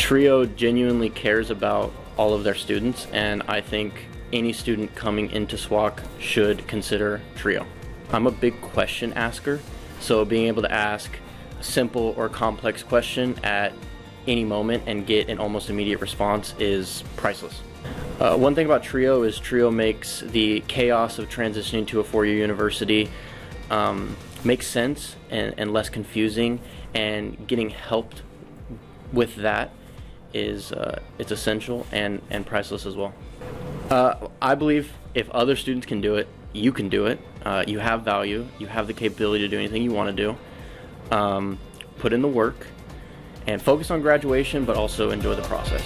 TRIO genuinely cares about all of their students, and I think any student coming into SWOCC should consider TRIO. I'm a big question asker, so being able to ask a simple or complex question at any moment and get an almost immediate response is priceless. One thing about TRIO is TRIO makes the chaos of transitioning to a four-year university make sense and less confusing, and getting helped with that is it's essential and priceless as well. I believe if other students can do it, you can do it. You have value, you have the capability to do anything you want to do. Put in the work and focus on graduation, but also enjoy the process.